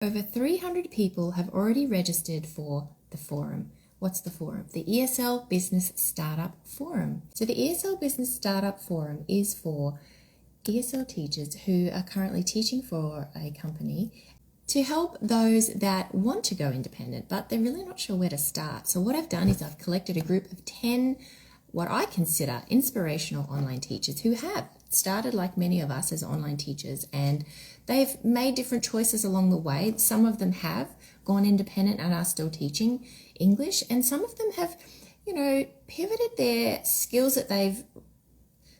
Over 300 people have already registered for the forum. What's the forum? The ESL Business Startup Forum. So the ESL Business Startup Forum is for ESL teachers who are currently teaching for a company to help those that want to go independent, but they're really not sure where to start. So what I've done is I've collected a group of 10 what I consider inspirational online teachers who have started like many of us as online teachers, and they've made different choices along the way. Some of them have gone independent and are still teaching English, and some of them have, pivoted their skills that they've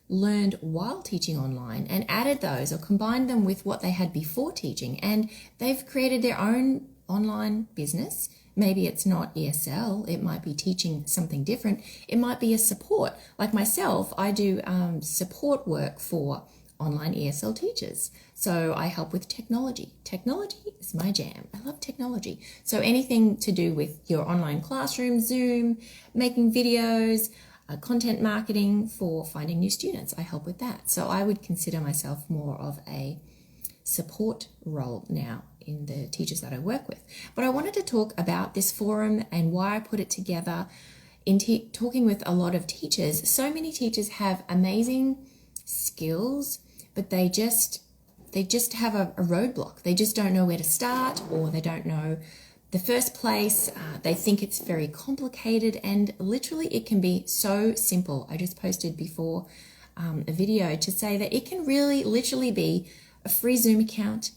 learned while teaching online and added those or combined them with what they had before teaching, and they've created their own online business. Maybe it's not ESL, it might be teaching something different. It might be a support. Like myself, I do support work for online ESL teachers. So I help with technology. Technology is my jam. I love technology. So anything to do with your online classroom, Zoom, making videos, content marketing for finding new students, I help with that. So I would consider myself more of a support role now in the teachers that I work with. But I wanted to talk about this forum and why I put it together in talking with a lot of teachers. So many teachers have amazing skills, but they just have a roadblock. They just don't know where to start, or they don't know the first place. They think it's very complicated, and literally it can be so simple. I just posted before a video to say that it can really literally be a free Zoom account.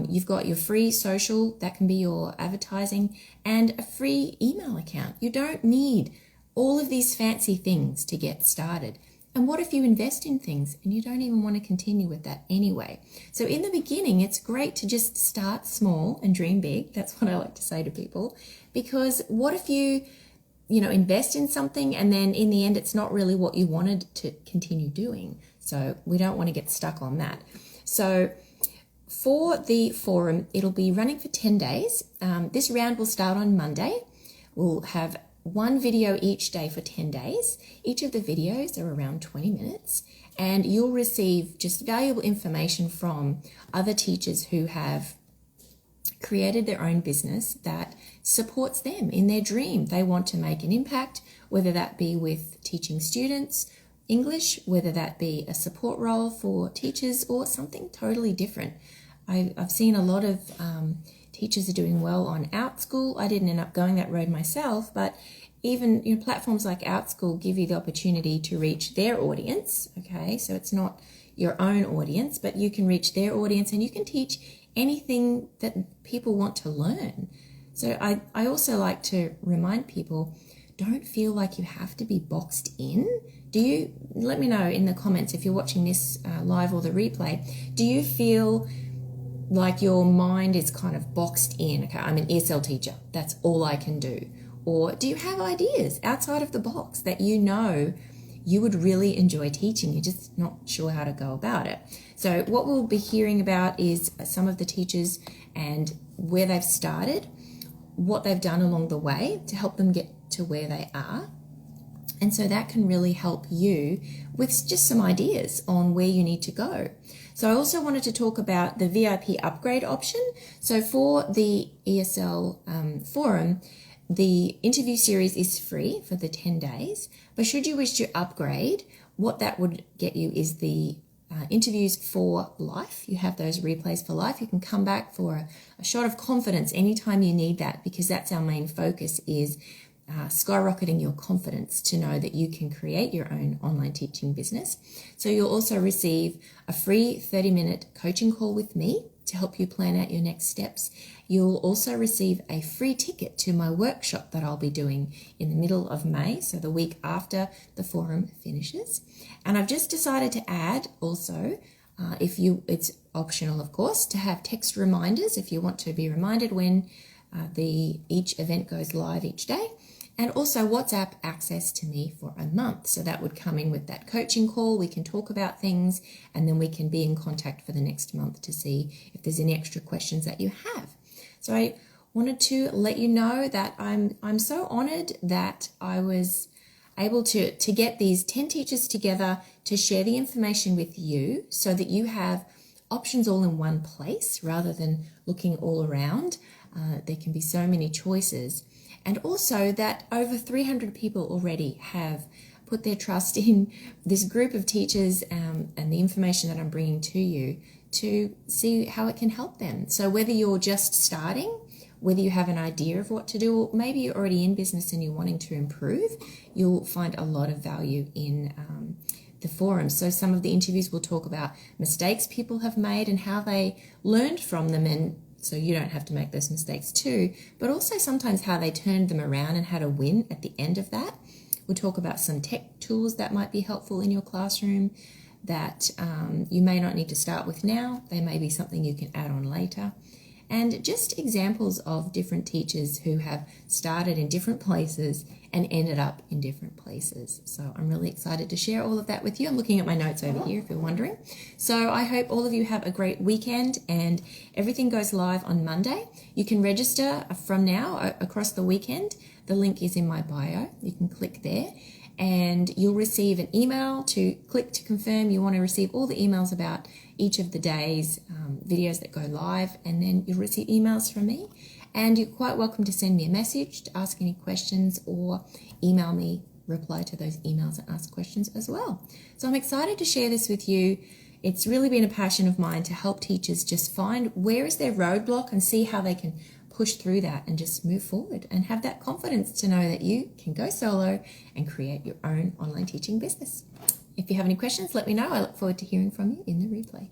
You've got your free social, that can be your advertising, and a free email account. You don't need all of these fancy things to get started. And what if you invest in things and you don't even want to continue with that anyway? So in the beginning, it's great to just start small and dream big. That's what I like to say to people. Because what if you invest in something and then in the end, it's not really what you wanted to continue doing? So we don't want to get stuck on that. So for the forum, it'll be running for 10 days. This round will start on Monday. We'll have one video each day for 10 days. Each of the videos are around 20 minutes, and you'll receive just valuable information from other teachers who have created their own business that supports them in their dream. They want to make an impact, whether that be with teaching students English, whether that be a support role for teachers, or something totally different. I've seen a lot of teachers are doing well on OutSchool. I didn't end up going that road myself, but even platforms like OutSchool give you the opportunity to reach their audience. Okay, so it's not your own audience, but you can reach their audience, and you can teach anything that people want to learn. So I also like to remind people, don't feel like you have to be boxed in. Let me know in the comments if you're watching this live or the replay, do you feel like your mind is kind of boxed in? Okay, I'm an ESL teacher, that's all I can do. Or do you have ideas outside of the box that you would really enjoy teaching? You're just not sure how to go about it. So what we'll be hearing about is some of the teachers and where they've started, what they've done along the way to help them get to where they are. And so that can really help you with just some ideas on where you need to go. So I also wanted to talk about the VIP upgrade option. So for the ESL forum, the interview series is free for the 10 days. But should you wish to upgrade, what that would get you is the interviews for life. You have those replays for life. You can come back for a shot of confidence anytime you need that, because that's our main focus, is skyrocketing your confidence to know that you can create your own online teaching business. So you'll also receive a free 30-minute coaching call with me to help you plan out your next steps. You'll also receive a free ticket to my workshop that I'll be doing in the middle of May, so the week after the forum finishes. And I've just decided to add also, it's optional of course, to have text reminders if you want to be reminded when each event goes live each day. And also WhatsApp access to me for a month. So that would come in with that coaching call. We can talk about things, and then we can be in contact for the next month to see if there's any extra questions that you have. So I wanted to let you know that I'm so honored that I was able to get these 10 teachers together to share the information with you, so that you have options all in one place rather than looking all around. There can be so many choices. And also that over 300 people already have put their trust in this group of teachers and the information that I'm bringing to you to see how it can help them. So whether you're just starting, whether you have an idea of what to do, or maybe you're already in business and you're wanting to improve, you'll find a lot of value in the forum. So some of the interviews will talk about mistakes people have made and how they learned from them, and so you don't have to make those mistakes too, but also sometimes how they turned them around and had a win at the end of that. We'll talk about some tech tools that might be helpful in your classroom that you may not need to start with now. They may be something you can add on later. And just examples of different teachers who have started in different places and ended up in different places. So I'm really excited to share all of that with you. I'm looking at my notes over here if you're wondering. So I hope all of you have a great weekend, and everything goes live on Monday. You can register from now across the weekend. The link is in my bio. You can click there and you'll receive an email to click to confirm. You want to receive all the emails about each of the day's videos that go live, and then you'll receive emails from me. And you're quite welcome to send me a message to ask any questions, or email me, reply to those emails and ask questions as well. So I'm excited to share this with you. It's really been a passion of mine to help teachers just find where is their roadblock and see how they can push through that and just move forward and have that confidence to know that you can go solo and create your own online teaching business. If you have any questions, let me know. I look forward to hearing from you in the replay.